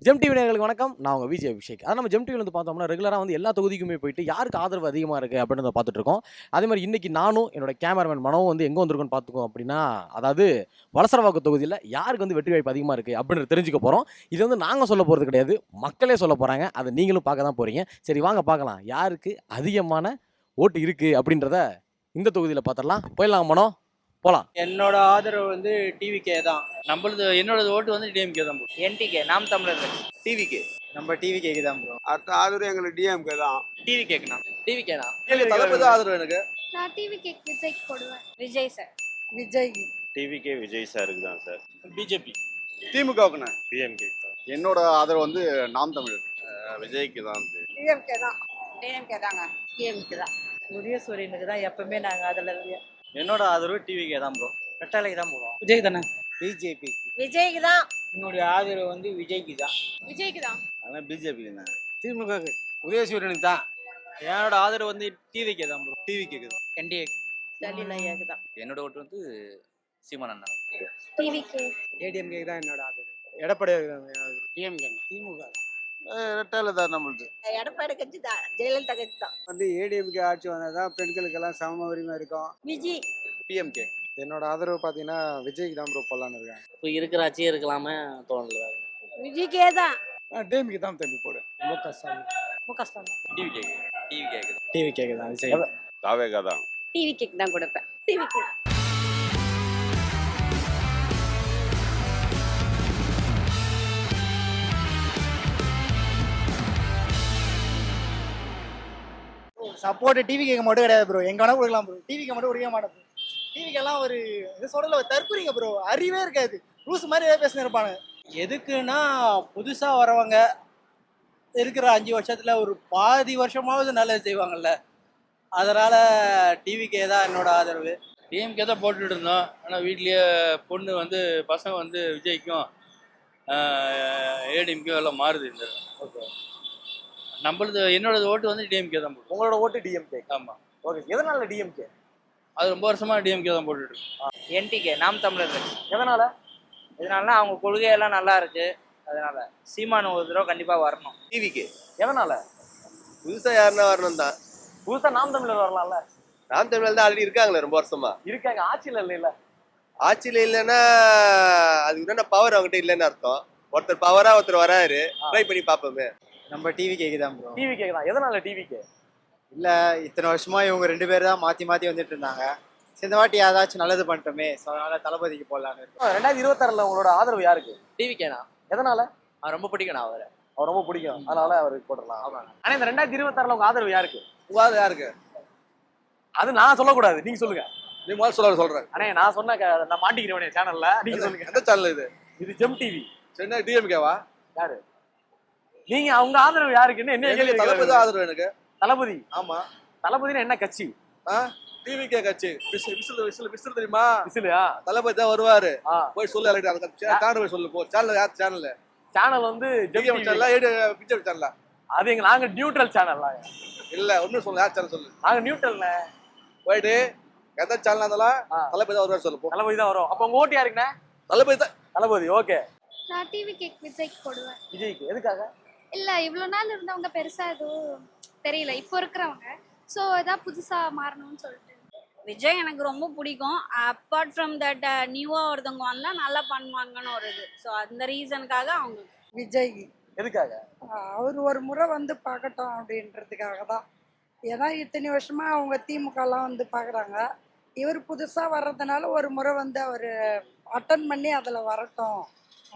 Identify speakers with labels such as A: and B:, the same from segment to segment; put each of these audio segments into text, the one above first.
A: GeM TV நேயர்களுக்கு வணக்கம். நான் உங்க விஜய் அபிஷேக். அதான் நம்ம ஜெம் டிவில வந்து பார்த்தோம்னா, ரெகுலரா வந்து எல்லா தொகுதிக்குமே போயிட்டு யாருக்கு ஆதரவு அதிகமா இருக்கு அப்படின்றத பார்த்துட்டு இருக்கோம். அதே மாரி இன்னைக்கு நானும் என்னோட கேமராமேன் மனோவும் வந்து எங்க வந்திருக்கோம்னு பார்த்துக்கோம் அப்படின்னா, அதாவது வலசரவாக்கம் தொகுதியில யாருக்கு வந்து வெற்றி வாய்ப்பு அதிகமா இருக்கு அப்படின்றத தெரிஞ்சுக்க போறோம். இது வந்து நாங்க சொல்ல போறது கிடையாது. மக்களே சொல்ல போறாங்க. அத நீங்களும் பார்க்க தான் போறீங்க. சரி வாங்க பார்க்கலாம். யாருக்கு அதிகமான ஓட்டு இருக்கு அப்படின்றத இந்த தொகுதியில பார்த்துடலாம். போயிடலாம் மனோ. போலாம்.
B: என்னோட ஆதரவு வந்து டிவிகே தான்.
C: என்னோட ஓட்டு வந்து டிஎம்கே தான் ப்ரோ.
B: என்டிகே நாம் தமிழர்
C: டிவிகே.
B: நம்ம டிவிகேக்கு தான் ப்ரோ.
D: அடுத்த ஆதரவு எங்களுக்கு டிஎம்கே தான்.
B: டிவி கேக்குனா டிவிகேனா
C: தளபதி ஆதரவு எனக்கு.
E: நான் டிவி கேக் விஜய்க்கு போடுவேன்.
F: விஜய் சார்.
E: விஜய்.
G: டிவிகே விஜய் சாருக்கு தான் சார்.
C: பிஜேபி.
D: திமுகவுக்குண்ணே.
G: டிஎம்கே தான்.
D: என்னோட ஆதரவு வந்து நாம் தமிழர்.
G: விஜய்க்கு தான் சார்.
E: டிஎம்கே தான்.
F: டிஎம்கே தாங்க. டிஎம்கே தான்.
H: உதயசூரியனுக்கு தான் எப்பவுமே நாங்கள் அதில்
B: என்னோட ஆதரவு டிவிகே தான் ப்ரோ. ரெட்டாலைக்கு தான் போடுவோம்.
C: விஜய் தானே.
B: பிஜேபி.
F: விஜய்க்கு தான்.
B: என்னுடைய ஆதரவு வந்து விஜய்க்கு தான்.
F: விஜய்க்கு தான்.
B: ஆனா பிஜேபிக்கு தான்.
C: திமுக.
B: உதயசூரியனுக்கு தான். என்னோட ஆதரவு வந்து டிவிகே தான் ப்ரோ.
C: டிவிகே.
B: என்டிஏ.
H: ஸ்டாலின் ஐயாக்கு தான்.
C: என்னோட ஓட்டு வந்து சீமான் அண்ணா.
E: TVK.
B: ஏடிஎம்கே தான் என்னோட ஆதரவு. எடப்பாடி டிஎம்கே. திமுக.
D: ரெட்டால தான் நம்மளுக்கு.
F: எடப்பாடி கட்சி தான். ஜெயலலிதா கட்சி தான்.
D: வந்து ஏடிஎம்கே ஆட்சி வந்தால் பெண்களுக்கெல்லாம் சம உரிமை இருக்கும்.
F: விஜய்.
C: பிஎம்கே.
D: என்னோட ஆதரவு பார்த்தீங்கன்னா விஜய்க்கு தான் ப்ரோ போடலான்னு இருக்கேன்.
H: இப்போ இருக்கிற ஆட்சியே இருக்கலாமே தோணல.
F: விஜய்க்கே தான்.
D: டிஎம்கே தான் தம்பி போடு.
B: ரொம்ப கஷ்டம்.
F: ரொம்ப கஷ்டம் தான்.
C: டிவிகே. டிவிகே.
B: டிவிகே தான் விஜய்.
G: தாவேகா தான்.
F: டிவி கேக் தான் கொடுப்பேன். TV cake.
B: சப்போர்ட் டிவிக்கு மட்டும் கிடையாது ப்ரோ. எங்க வேணா கொடுக்கலாம் ப்ரோ. டிவிக்கு மட்டும் கொடுக்க மாட்டேன் ப்ரோ. டிவிக்கெல்லாம் ஒரு இது சொல்றதுல ஒரு தற்கொலைங்க ப்ரோ. அறிவே இருக்காது. லூஸ் மாதிரி ஏதாவது பேசினு இருப்பாங்க. எதுக்குன்னா புதுசா வரவங்க இருக்கிற 5 வருஷத்துல ஒரு பாதி வருஷமாவது நல்லது செய்வாங்கல்ல. அதனால டிவிக்கே தான் என்னோட ஆதரவு.
C: டிஎம்கே தான் போட்டுட்டு இருந்தோம். ஆனால் வீட்லேயே பொண்ணு வந்து பசங்க வந்து விஜய்க்கும் ஏடிஎம்கே எல்லாம் மாறுது. இந்த என்னோட ஓட்டு வந்து டிஎம்கே தான் போட்டு.
A: உங்களோட ஓட்டு டிஎம்கே.
C: ஆமாம்.
A: ஓகே. எதனால டிஎம்கே?
C: அது ரொம்ப வருஷமா டிஎம்கே தான் போட்டுட்டு இருக்கோம்.
B: என்டிகே நாம் தமிழர் கட்சி.
A: எதனால?
B: இதனால அவங்க கொள்கையெல்லாம் நல்லா இருக்கு. அதனால சீமான் ஒரு தடவை கண்டிப்பா வரணும்.
G: டிவிகே.
A: எதனால?
G: புதுசா யாருன்னா வரணும் தான்.
A: புதுசா நாம் தமிழர் வரலாம்ல.
G: நாம் தமிழ் தான் ஆல்ரெடி இருக்காங்களே ரொம்ப வருஷமா.
A: இருக்காங்க. ஆட்சியில இல்ல.
G: ஆட்சியில இல்லைன்னா அதுக்கு என்ன பவர் அவங்ககிட்ட இல்லைன்னு அர்த்தம். ஒருத்தர் பவரா ஒருத்தர் வராரு. ட்ரை பண்ணி பார்ப்போமே.
B: நம்ம டிவி கேக்கு தான் ப்ரோ.
A: டிவி கேக்குதான். எதனால டிவிக்கு?
B: இல்ல இத்தனை வருஷமா இவங்க 2 பேர் தான் மாத்தி மாத்தி வந்துட்டு இருந்தாங்க. இந்த வாட்டி ஏதாச்சும் நல்லது பண்ணிட்டோமே. ஸோ அதனால தளபதிக்கு போடலான்னு இருக்கு.
A: 2026ல உங்களோட ஆதரவு யாருக்கு?
B: டிவிக்கேனா
A: எதனால?
B: அவன் ரொம்ப பிடிக்கும். நான் அவரை
A: அவர் ரொம்ப பிடிக்கும். அதனால அவருக்கு போடலாம். ஆனா இந்த 2026ல உங்க ஆதரவு யாருக்கு?
D: உங்க யாருக்கு?
A: அது நான் சொல்லக்கூடாது. நீங்க சொல்லுங்க.
D: நீ முதல்ல சொல்றேன்.
A: அண்ணே நான் சொன்ன நான் மாட்டிக்கிறேன் சேனல்ல. நீங்க சொல்லுங்க.
D: எந்த சேனல் இது?
A: இது ஜெம் டிவி.
D: சென்னை டிஎம்கேவா?
A: யாரு? நீங்க அவங்க ஆதரவு யாருக்குன்னு என்ன கேள்வி?
D: தளபதி ஆதரவு எனக்கு.
A: தளபதி.
D: ஆமா.
A: தளபதினா என்ன கட்சி?
D: டிவிகே கட்சி. விசில் தெரியுமா?
A: விசிலா?
D: தளபதி தான் வருவாரு. போய் சொல்லு அந்த சேனல் போய் சொல்லு. போ சேனல் யார் சேனல்?
A: சேனல் வந்து GeM TV
D: channel. BJP channel.
A: அது நாங்க நியூட்ரல் சேனல்.
D: இல்ல ஒன்னும் சொல்லு. யார் சேனல் சொல்லு.
A: நாங்க நியூட்ரல்ல.
D: போயிட்டு எந்த சேனல் இருந்தாலும் தளபதி தான் வருவார் சொல்லு. போ.
A: தளபதி தான் வரும். அப்ப உங்க ஓட்டு யாருக்குண்ணே?
D: தளபதி தான்.
A: தளபதி. ஓகே.
E: நான் டிவி கேக் விஜய்க்கு போடுவேன்.
A: விஜய்க்கு. எதுக்காக?
E: இல்ல இவ்வளவு நாள் இருந்தவங்க பெருசா எதுவும் தெரியல. இப்போ இருக்கிறவங்க ஸோ ஏதாவது புதுசா மாறணும்னு சொல்லிட்டு.
F: விஜய் எனக்கு ரொம்ப பிடிக்கும். அப்பார்ட் ஃப்ரம் தட் நியூவாக ஒருத்தவங்க வந்தால் நல்லா பண்ணுவாங்கன்னு ஒரு இது. ஸோ அந்த ரீசனுக்காக அவங்க
H: விஜய்.
A: எதுக்காக?
H: அவர் ஒரு முறை வந்து பார்க்கட்டும் அப்படின்றதுக்காக தான். ஏன்னா இத்தனை வருஷமா அவங்க திமுகலாம் வந்து பார்க்குறாங்க. இவர் புதுசாக வர்றதுனால ஒரு முறை வந்து அவர் அட்டன் பண்ணி அதில் வரட்டும்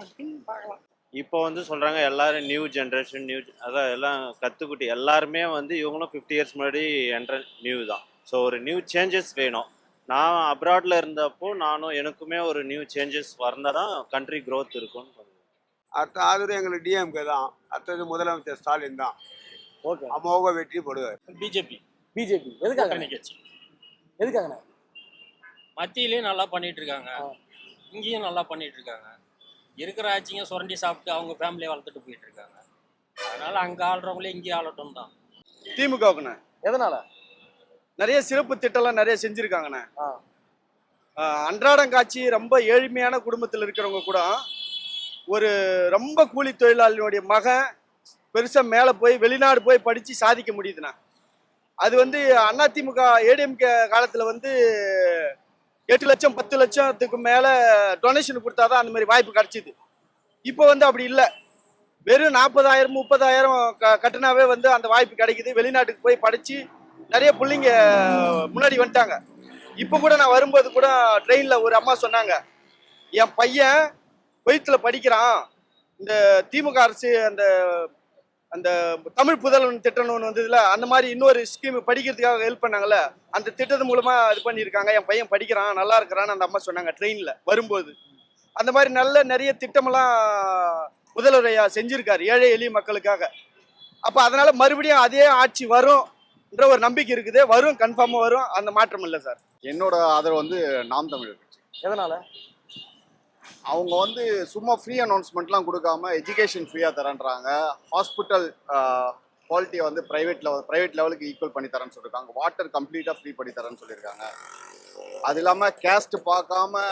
H: அப்படின்னு பார்க்கலாம்.
G: இப்போ வந்து சொல்றாங்க எல்லாரும் நியூ ஜென்ரேஷன் அதான் எல்லாம் கத்துக்குட்டி எல்லாருமே வந்து இவங்களும் 50 இயர்ஸ் முன்னாடி நியூ தான். ஸோ ஒரு நியூ சேஞ்சஸ் வேணும். நான் அப்ராட்ல இருந்தப்போ எனக்குமே ஒரு நியூ சேஞ்சஸ் வந்தால் தான் கண்ட்ரி க்ரோத் இருக்கும்னு.
D: அடுத்த ஆதரவு எங்களுக்கு டிஎம்கே தான். அடுத்தது முதலமைச்சர் ஸ்டாலின் தான்.
A: ஓகே.
D: அமோக வெற்றி போடுவார்.
C: பிஜேபி.
A: பிஜேபி. எதுக்காக?
C: கட்சி.
A: எதுக்காகண்ணே?
C: மத்தியிலையும் நல்லா பண்ணிட்டு இருக்காங்க. இங்கேயும் நல்லா பண்ணிட்டு இருக்காங்க. இருக்கிற ஆட்சிங்க சுரண்டி சாப்பிட்டு அவங்க ஃபேமிலியை வளர்த்துட்டு போயிட்டு இருக்காங்க. அதனால அங்கே ஆள்றவங்களே இங்கே ஆளட்டும் தான்.
D: திமுகவுக்குண்ணே.
A: எதனால?
D: நிறைய சிறப்பு திட்டம்லாம் நிறைய செஞ்சிருக்காங்கண்ணே. அன்றாடம் காட்சி ரொம்ப ஏழ்மையான குடும்பத்தில் இருக்கிறவங்க கூட
I: ஒரு ரொம்ப கூலி தொழிலாளியினுடைய மகன் பெருசாக மேலே போய் வெளிநாடு போய் படித்து சாதிக்க முடியுதுண்ணா. அது வந்து அதிமுக ஏடிஎம்கே காலத்தில் வந்து 8 லட்சம் 10 லட்சத்துக்கு மேலே டொனேஷன் கொடுத்தாதான் அந்த மாதிரி வாய்ப்பு கிடைச்சிது. இப்போ வந்து அப்படி இல்லை. வெறும் 40,000 30,000 கட்டினாவே வந்து அந்த வாய்ப்பு கிடைக்குது. வெளிநாட்டுக்கு போய் படித்து நிறைய பிள்ளைங்க முன்னாடி வந்துட்டாங்க. இப்போ கூட நான் வரும்போது கூட ட்ரெயினில் ஒரு அம்மா சொன்னாங்க, என் பையன் குவைத்தில் படிக்கிறான், இந்த திமுக அரசு அந்த அந்த தமிழ் புதல்வன் திட்டம்னு ஒன்று வந்ததுல அந்த மாதிரி இன்னொரு ஸ்கீம் படிக்கிறதுக்காக ஹெல்ப் பண்ணாங்கல்ல, அந்த திட்டத்து மூலமாக இது பண்ணியிருக்காங்க. என் பையன் படிக்கிறான், நல்லா இருக்கிறான்னு அந்த அம்மா சொன்னாங்க ட்ரெயினில் வரும்போது. அந்த மாதிரி நிறைய திட்டமெல்லாம் முதல்வர் ஐயா செஞ்சிருக்காரு ஏழை எளிய மக்களுக்காக. அப்போ அதனால மறுபடியும் அதே ஆட்சி வரும்ன்ற ஒரு நம்பிக்கை இருக்குது. வரும், கன்ஃபார்மாக வரும், அந்த மாற்றம் இல்லை சார்.
J: என்னோட ஆதரவு வந்து நாம் தமிழர் கட்சி.
A: எதனால?
J: அவங்க வந்து சும்மா ஃப்ரீ அனௌன்ஸ்மெண்ட்லாம் கொடுக்காம எஜுகேஷன் ஃப்ரீயாக தரேன்றாங்க. ஹாஸ்பிட்டல் குவாலிட்டியை வந்து ப்ரைவேட் லெவலுக்கு ஈக்குவல் பண்ணி தரேன்னு சொல்லியிருக்காங்க. வாட்டர் கம்ப்ளீட்டாக ஃப்ரீ பண்ணி தரேன்னு சொல்லியிருக்காங்க. அது இல்லாமல் கேஸ்ட் பார்க்காம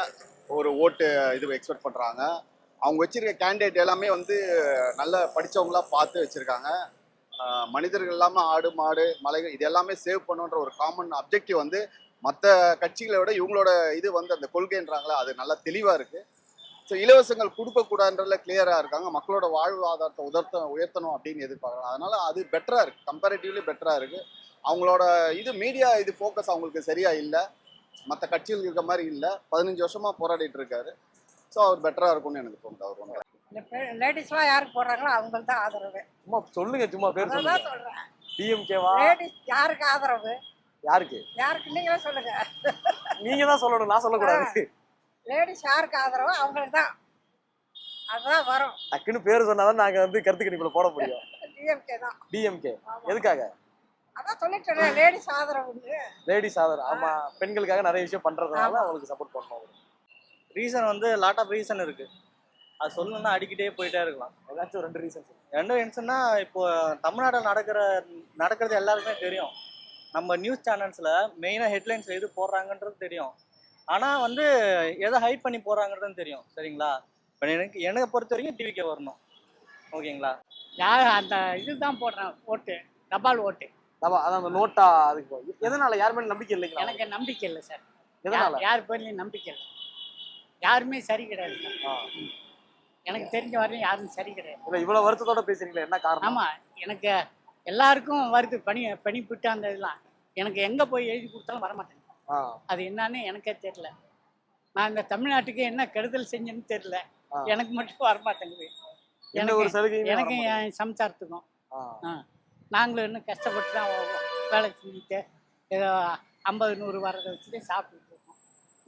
J: ஒரு ஓட்டு இது எக்ஸ்பெக்ட் பண்ணுறாங்க. அவங்க வச்சிருக்க கேண்டிடேட் எல்லாமே வந்து நல்ல படித்தவங்களா பார்த்து வச்சுருக்காங்க. மனிதர்கள் இல்லாமல் ஆடு மாடு மலைகள் இது எல்லாமே சேவ் பண்ணுன்ற ஒரு காமன் அப்ஜெக்டிவ் வந்து மற்ற கட்சிகளை விட இவங்களோட இது வந்து அந்த கொள்கைன்றாங்களே அது நல்லா தெளிவாக இருக்குது. ஸோ இலவசங்கள் கொடுக்கக்கூடாதுன்றதுல கிளியராக இருக்காங்க. மக்களோட வாழ்வாதாரத்தை உயர்த்தணும் அப்படின்னு எதிர்பார்க்குறாங்க. அதனால் அது பெட்டராக இருக்குது, கம்பேரிட்டிவ்லி பெட்டராக இருக்குது. அவங்களோட இது மீடியா இது ஃபோக்கஸ் அவங்களுக்கு சரியாக இல்லை, மற்ற கட்சிகள் இருக்க மாதிரி இல்லை. 15 வருஷமாக போராடிட்டு இருக்காரு. ஸோ அவர் பெட்டராக இருக்கும்னு எனக்கு தோணுது. அவர் ஒன்று
H: லேடிஸ்லாம் யாருக்கு போடுறாங்களோ அவங்களுக்கு தான் ஆதரவு.
A: சும்மா சொல்லுங்க, சும்மா பேர்
H: அதான்
A: சொல்லுங்க.
H: சொல்றேன்.
A: டிஎம்கேவா?
H: லேடிஸ் யாருக்கு ஆதரவு?
A: யாருக்கு?
H: யாருக்கு நீங்களே சொல்லுங்க.
A: நீங்க தான் சொல்லணும், நான் சொல்லக்கூடாது.
H: லேடிஸ் யாருக்கு ஆதரவு அவங்களுக்கு தான், அதுதான் வரும்.
A: டக்குன்னு பேர் சொன்னாதான் நாங்க வந்து கருத்து கணிப்புல போட முடியும்.
H: டிஎம்கே தான்.
A: டிஎம்கே எதுக்காக?
H: அதான் சொல்லிட்டேன், லேடிஸ் ஆதரவுன்னு.
A: லேடிஸ் ஆதரவு. ஆமா, பெண்களுக்காக நிறைய விஷயம் பண்றதுனால அவங்களுக்கு சப்போர்ட் பண்ணணும்.
B: ரீசன் வந்து லாட் ஆஃப் ரீசன் இருக்குது. அது சொல்லணும்னா அடிக்கிட்டே போயிட்டே இருக்கலாம்.
A: ஏதாச்சும் 2 ரீசன்ஸ்.
B: 2 ரீசன்னா, இப்போ தமிழ்நாட்டில் நடக்கிறது எல்லாருக்குமே தெரியும். நம்ம நியூஸ் சேனல்ஸில் மெயினாக ஹெட்லைன்ஸில் எது போடுறாங்கன்றது தெரியும். ஆனால் வந்து எதை ஹைட் பண்ணி போடுறாங்கன்றது தெரியும். சரிங்களா? இப்போ எனக்கு பொறுத்த வரைக்கும் டிவிக்கே வரணும். ஓகேங்களா?
K: யார் அந்த இதுதான் போடுறேன், ஓட்டு தபால் ஓட்டு.
A: அதான் அந்த நோட்டா அதுக்கு எதனால யார் மேல நம்பிக்கை இல்லைங்களா?
K: எனக்கு நம்பிக்கை இல்லை சார்.
A: எதனால?
K: யார் பேர்லையும் நம்பிக்கை இல்லை. யாருமே சரி கிடையாது சார். எனக்கு தெரிஞ்ச வரையும் யாரும் சரி கிடையாது.
A: இல்லை, இவ்வளோ வருத்தத்தோட பேசுறீங்களா? என்ன காரணம்?
K: ஆமாம், எனக்கு எல்லாருக்கும் வருது பனிப்பிட்டு அந்த இதெல்லாம். எனக்கு எங்கே போய் எழுதி கொடுத்தாலும் வரமாட்டேங்க. அது என்னன்னு எனக்கே தெரியல. நான் இந்த தமிழ்நாட்டுக்கு என்ன கெடுதல் செஞ்சேன்னு தெரியல. எனக்கு மட்டும் வரமாட்டேங்குது. எனக்கு என் சம்சாரத்துக்கும் நாங்களும் இன்னும் கஷ்டப்பட்டு தான் வேலை செஞ்சுட்டு ஏதோ 50-100 வரதை வச்சுட்டு சாப்பிட்டுட்டு இருக்கோம்.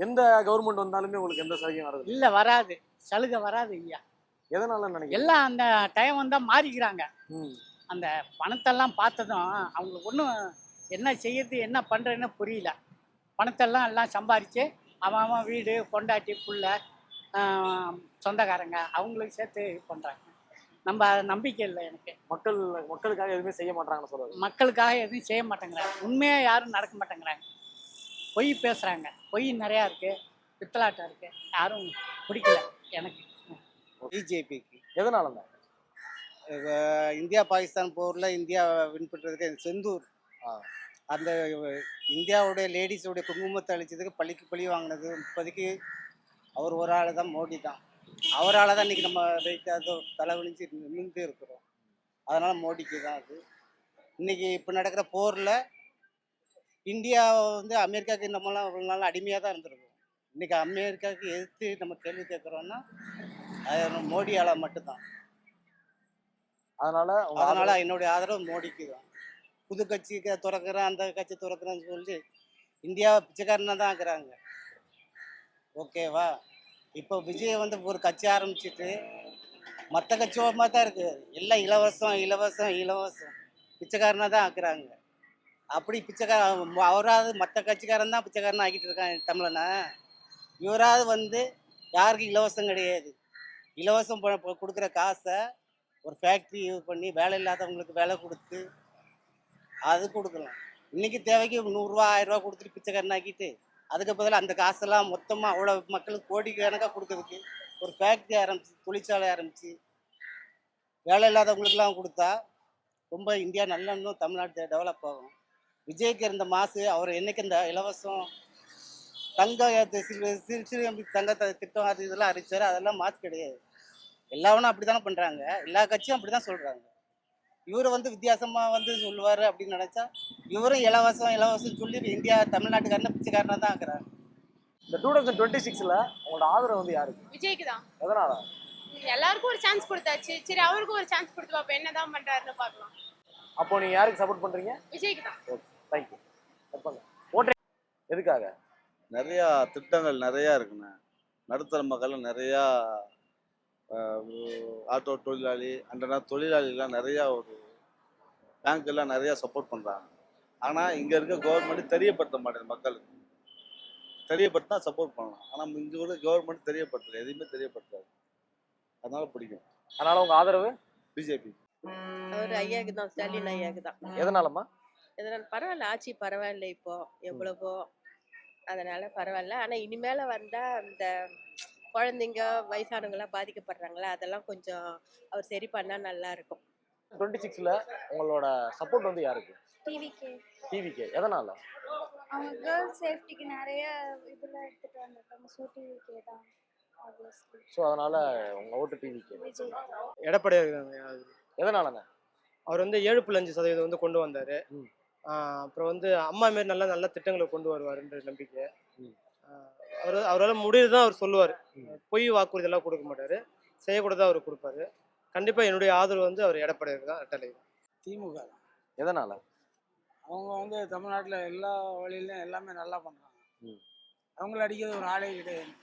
A: எந்த கவர்மெண்ட் வந்தாலுமே உங்களுக்கு எந்த சலுகையும் வருது
K: இல்லை, வராது. சலுகை வராது ஐயா.
A: எதனால நினைக்கிறேன்?
K: எல்லாம் அந்த டைம் வந்தால் மாறிக்கிறாங்க. அந்த பணத்தெல்லாம் பார்த்ததும் அவங்களுக்கு ஒன்றும் என்ன செய்யறது என்ன பண்ணுறதுன்னு புரியல. பணத்தெல்லாம் எல்லாம் சம்பாரித்து அவன் வீடு பொண்டாட்டி புள்ள சொந்தக்காரங்க அவங்களுக்கு சேர்த்து இது பண்ணுறாங்க. நம்ம நம்பிக்கை இல்லை எனக்கு.
A: மக்களுக்காக எதுவுமே செய்ய மாட்டாங்கன்னு சொல்லுவாங்க.
K: மக்களுக்காக எதுவும் செய்ய மாட்டேங்கிறாங்க. உண்மையாக யாரும் நடக்க மாட்டேங்கிறாங்க. பொய் பேசுகிறாங்க. பொய் நிறையா இருக்குது, பித்தலாட்டம் இருக்குது. யாரும் பிடிக்கல எனக்கு.
B: பிஜேபிக்கு.
A: எதனால?
B: இந்தியா பாகிஸ்தான் போரில் இந்தியா வின் பண்ணுறதுக்கு செந்தூர் அந்த இந்தியாவுடைய லேடிஸோடைய குங்குமத்தை அழிச்சதுக்கு பழிக்கு பழி வாங்கினது இப்போதைக்கு அவர் ஒரு ஆள் தான், மோடி தான். அவரால் தான் இன்றைக்கி நம்ம வெயிட்டாக தலைவலிச்சு நின்று இருக்கிறோம். அதனால் மோடிக்கு தான் அது. இன்றைக்கி இப்போ நடக்கிற போரில் இந்தியா வந்து அமெரிக்காவுக்கு நம்மளாம் ஒரு நாள் அடிமையாக தான் இருந்திருக்கோம். இன்றைக்கி அமெரிக்காவுக்கு எதிர்த்து நம்ம கேள்வி கேட்குறோன்னா அது மோடியால் மட்டும்தான். அதனால் என்னுடைய ஆதரவு மோடிக்கு தான். புது கட்சிக்கு திறக்கிறேன், அந்த கட்சி திறக்கிறேன்னு சொல்லி இந்தியாவை பிச்சைக்காரனாக தான் ஆக்குறாங்க. ஓகேவா? இப்போ விஜய் வந்து ஒரு கட்சி ஆரம்பிச்சுட்டு மற்ற கட்சி மாதிரி தான் இருக்குது. எல்லாம் இலவசம் இலவசம் இலவசம் பிச்சைக்காரனாக தான் ஆக்குறாங்க. அப்படி அவராவது மற்ற கட்சிக்காரன் தான் பிச்சைக்காரனாக ஆக்கிட்டு இருக்காங்க தமிழனை. இவராவது வந்து யாருக்கும் இலவசம் கிடையாது. இலவசம் கொடுக்குற காசை ஒரு ஃபேக்ட்ரி யூஸ் பண்ணி வேலை இல்லாதவங்களுக்கு வேலை கொடுத்து அது கொடுக்கலாம். இன்றைக்கி தேவைக்கு 100 ரூபா 1000 ரூபா கொடுத்துட்டு பிச்சைக்காரனாக்கிட்டு அதுக்கு பதிலாக அந்த காசெல்லாம் மொத்தமாக அவ்வளோ மக்களுக்கு கோடி கணக்காக கொடுக்கறதுக்கு ஒரு ஃபேக்ட்ரி ஆரம்பிச்சு தொழிற்சாலை ஆரம்பிச்சு வேலை இல்லாதவங்களுக்குலாம் கொடுத்தா ரொம்ப இந்தியா நல்லா இன்னும் தமிழ்நாட்டு டெவலப் ஆகும். விஜய்க்கு இருந்த மாசு அவர் என்னைக்கு இந்த இலவசம் தங்க சிறு தங்க திட்டம் அது இதெல்லாம் அறிவிச்சாரு. அதெல்லாம் மாசு கிடையாது. எல்லாவனும் அப்படி தானே பண்ணுறாங்க. எல்லா கட்சியும் அப்படி தான் சொல்கிறாங்க. இவரை வந்து வித்தியாசமாக வந்து சொல்லுவார் அப்படின்னு நினச்சா இவரும் இலவசம் சொல்லி இந்தியா தமிழ்நாட்டுக்காரன பிச்சைக்காரனாக தான் இருக்கிறாங்க.
A: இந்த 2026ல உங்களோட ஆதரவு வந்து யாருக்கு?
E: விஜய்க்கு தான்.
A: எதனால?
E: எல்லாருக்கும் ஒரு சான்ஸ் கொடுத்தாச்சு, சரி அவருக்கும் ஒரு சான்ஸ் கொடுத்து பார்ப்போம் என்னதான் பண்றாருன்னு பார்க்கலாம்.
A: அப்போ நீங்க யாருக்கு சப்போர்ட் பண்றீங்க?
E: விஜய்க்கு தான்.
A: Okay, thank you. ஓட்டே எதுக்காக?
D: நிறையா திட்டங்கள் நிறையா இருக்குண்ணே. நடுத்தர மக்கள் நிறையா ஆட்டோ தொழிலாளி அந்த தொழிலாளிகள்லாம் நிறையா ஒரு பேங்க்கெல்லாம் நிறையா சப்போர்ட் பண்ணுறாங்க. ஆனால் இங்கே இருக்க கவர்மெண்ட் தெரியப்படுத்த மாட்டேங்குது மக்களுக்கு. தெரியப்படுத்தினா சப்போர்ட் பண்ணலாம். ஆனால் இங்கே கூட கவர்மெண்ட் தெரியப்படுத்தல, எதுவுமே தெரியப்படுத்தாது. அதனால பிடிக்கும்.
A: அதனால உங்க ஆதரவு
D: பிஜேபி.
L: அவர் ஐயாவுக்கு தான், ஸ்டாலின் ஐயாவுக்கு தான்.
A: எதனாலம்மா?
L: இதனால பரவாயில்ல, ஆட்சி பரவாயில்ல, இப்போ எவ்வளவோ அதனால பரவாயில்ல. ஆனால் இனிமேல வந்தால் இந்த குழந்தைங்க வயசானவங்களாம் பாதிக்கப்படுறாங்களா, அதெல்லாம் கொஞ்சம் அவர் சரி பண்ணால் நல்லா இருக்கும்.
A: 26ல உங்களோட சப்போர்ட் வந்து யாருக்கு? டிவிகே. எதனால?
E: அவங்க கேர்ள்ஸ் சேஃப்டிக்கு நிறைய இதுல எடுத்துட்டு வந்திருக்காங்க. ஸோ டிவிக்கே தான்.
A: ஸோ அதனால உங்க ஓட்டு டிவிகே.
E: விஜய்.
B: எடப்பாடியார்
A: எதனாலண்ணே?
B: அவர் வந்து 7.5% வந்து கொண்டு வந்தார். அப்புறம் வந்து அம்மா மாரி நல்ல திட்டங்களை கொண்டு வருவாருன்ற நம்பிக்கை. அவரால் முடியுது தான் அவர் சொல்லுவார். பொய் வாக்குறுதியெல்லாம் கொடுக்க மாட்டார், செய்யக்கூடாது அவர் கொடுப்பாரு. கண்டிப்பாக என்னுடைய ஆதரவு வந்து அவர் எடப்பாடியாருக்கு தான் ரெட்டலை.
K: திமுக.
A: எதனால?
K: அவங்க வந்து தமிழ்நாட்டில் எல்லா வழியிலையும் எல்லாமே நல்லா பண்ணுறாங்க. அவங்கள அடிக்கிறது ஒரு ஆளே கிடையாது.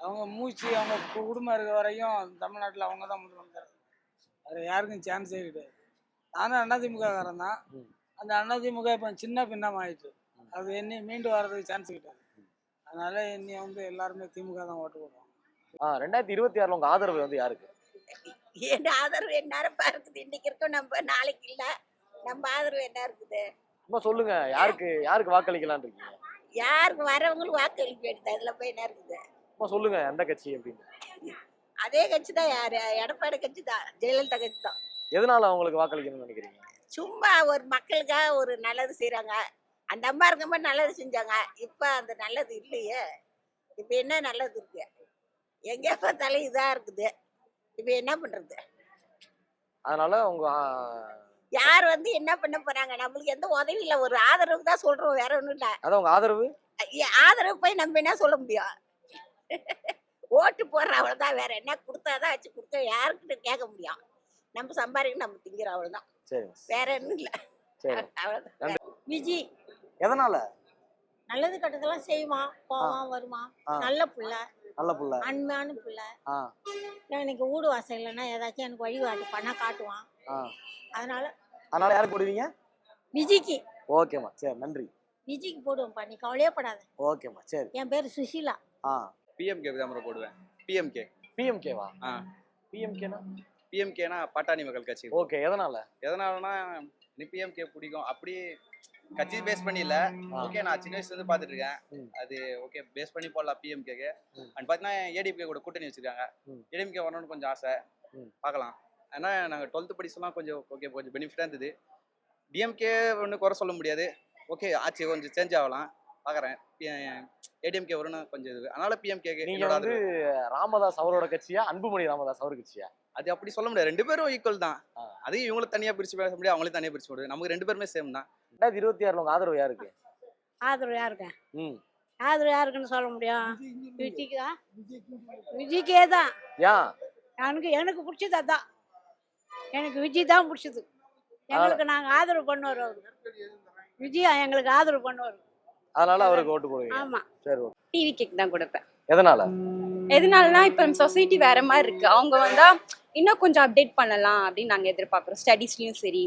K: அவங்க மூச்சு அவங்க குடும்பம் இருக்க வரையும் தமிழ்நாட்டில் அவங்க தான் முதலமைச்சர். அது யாருக்கும் சான்ஸே கிடையாது. நானும் அதிமுககாரன் தான். அந்த அதிமுக இப்போ சின்ன பின்னம் ஆயிடுச்சு. அது என்ன மீண்டு வர்றதுக்கு சான்ஸ் கிடையாது. அதனால என்னை வந்து எல்லாருமே திமுக தான் ஓட்டு போடுவாங்க.
A: 2026ல உங்க ஆதரவு வந்து யாருக்கு?
L: என் ஆதரவு என்ன இருக்குது? இன்னைக்கு இருக்கும், நம்ம நாளைக்கு இல்லை. நம்ம ஆதரவு என்ன இருக்குது?
A: சும்மா சொல்லுங்க, யாருக்கு வாக்களிக்கலாம்னு இருக்கீங்க?
L: யாருக்கு வரவங்களும் வாக்களிக்க வேண்டியது. அதில் போய் என்ன இருக்குது?
A: சும்மா சொல்லுங்க எந்த கட்சி அப்படின்னு.
L: அதே கட்சி தான். யார்? எடப்பாடி கட்சி தான், ஜெயலலிதா கட்சி தான்.
A: எதனால அவங்களுக்கு வாக்களிக்கணும்னு நினைக்கிறீங்க?
L: சும்மா ஒரு மக்களுக்காக ஒரு நல்லது செய்கிறாங்க. அந்த அம்மா இருக்கும்போது நல்லது செஞ்சாங்க. இப்போ அந்த நல்லது இல்லையே. இப்போ என்ன நல்லது இருக்கு? எங்கே பார்த்தாலும் இதாக இருக்குது. இப்போ என்ன பண்ணுறது?
A: அதனால உங்க
L: யார் வந்து என்ன பண்ண போறாங்க? நம்மளுக்கு எந்த உதவி இல்லை. ஒரு ஆதரவு தான் சொல்றோம், வேற ஒன்றும் இல்லை.
A: அதான் உங்க ஆதரவு.
L: ஆதரவு போய் நம்ம என்ன சொல்ல முடியும்? ஓட்டு போடுற அவ்வளவுதான். வேற என்ன கொடுத்தாதான் வச்சு கொடுத்தா யாருக்கிட்ட கேட்க முடியும்? நம்ம சம்பாதிக்க நம்ம திங்கிற அவ்வளவுதான்.
A: சரி,
L: வேற ஒன்றும் இல்லை. அவ்வளவுதான். விஜய்
A: எதனால?
L: நல்லது கட்டதெல்லாம் செய்வான், போவான், வருவான். நல்ல புள்ள, அன்பான புள்ள. எனக்கு வீடு வாசல் இல்லைன்னா ஏதாச்சும் எனக்கு வழிகாட்டு பண்ணா காட்டுவான். அதனால
A: யாருக்கு போடுவீங்க?
L: விஜய்க்கு.
A: ஓகேம்மா, சரி, நன்றி.
L: விஜய்க்கு போடுவோம். பண்ணி கவலையே படாத.
A: ஓகேம்மா, சரி.
L: என் பேரு சுஷீலா.
D: பிஎம்கே தான் போடுவேன்.
A: பிஎம்கேவா?
D: பிஎம்கேனா பாட்டாளி மக்கள் கட்சி.
A: ஓகே,
D: எதனாலனா நீ பிஎம்கே பிடிக்கும் அப்படி கட்சி பேஸ் பண்ணி இல்லை. ஓகே, நான் சின்ன வயசுல இருந்து பார்த்துட்டு இருக்கேன். அது ஓகே பேஸ் பண்ணி போடலாம் பிஎம்கேக்கு. அண்ட் பார்த்தீங்கன்னா ஏடிஎம்கே கூட கூட்டணி வச்சிருக்காங்க. ஏடிஎம்கே வரணும்னு கொஞ்சம் ஆசை, பார்க்கலாம். ஏன்னா நாங்கள் 12th படிச்செல்லாம் கொஞ்சம் ஓகே கொஞ்சம் பெனிஃபிட்டாக இருந்தது. டிஎம்கே ஒன்றும் குறை சொல்ல முடியாது. ஓகே, ஆட்சி கொஞ்சம் சேஞ்ச் ஆகலாம் பார்க்குறேன். ஏடிஎம்கே வரும்னு கொஞ்சம் இது. அதனால பிஎம்கே.
A: நீங்க வந்து ராமதாஸ் அவரோட கட்சியா, அன்புமணி ராமதாஸ் அவர் கட்சியா?
D: அது அப்படி சொல்ல முடியாது. 2 பேரும் ஈக்குவல் தான். அதையும் இவங்களும் தனியாக பிரிச்சு பேச முடியாது, அவங்களையும் தனியாக பிரிச்சு முடியாது. நமக்கு 2 பேருமே சேம் தான்.
A: 2026ல உங்க ஆதரவு யாருக்கு?
L: ஆதரவு யாருக்கு? ஆதரவு யாருக்குன்னு சொல்ல முடியும்? விஜய்க்கா? விஜய்க்கே தான். எனக்கு பிடிச்சது அதான். எனக்கு விஜய் தான் பிடிச்சது. எங்களுக்கு நாங்க ஆதரவு பண்ணுவார். அவரு விஜய் எங்களுக்கு ஆதரவு பண்ணுவார்.
A: அதனால அவருக்கு ஓட்டு போடுவீங்க?
L: ஆமா.
A: சரி, ஓகே.
F: டிவிக்கு தான் கொடுப்பேன்.
L: எதனாலனா இப்போ சொசைட்டி வேற மாதிரி இருக்கு. அவங்க வந்தா இன்னும் கொஞ்சம் அப்டேட் பண்ணலாம் அப்படின்னு நாங்க எதிர்பார்க்குறோம். ஸ்டடீஸ்லயும் சரி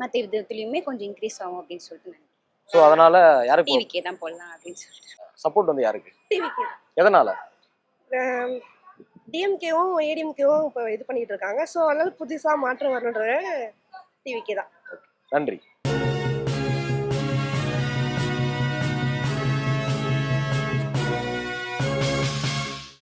L: மற்ற விதத்துலயுமே கொஞ்சம் இன்க்ரீஸ் ஆகும் அப்படின்னு சொல்லிட்டு நினைக்கிறேன்.
A: ஸோ அதனால யாருக்கு
L: டிவிக்கே தான் போடலாம் அப்படின்னு சொல்லிட்டு.
A: சப்போர்ட் வந்து யாருக்கு?
L: டிவிக்கே.
A: எதனால?
L: டிஎம்கேவும் ஏடிஎம்கேவும் இப்போ இது பண்ணிட்டு இருக்காங்க. ஸோ அதனால புதுசாக மாற்றம் வரணுன்ற டிவிக்கே தான்.
A: நன்றி.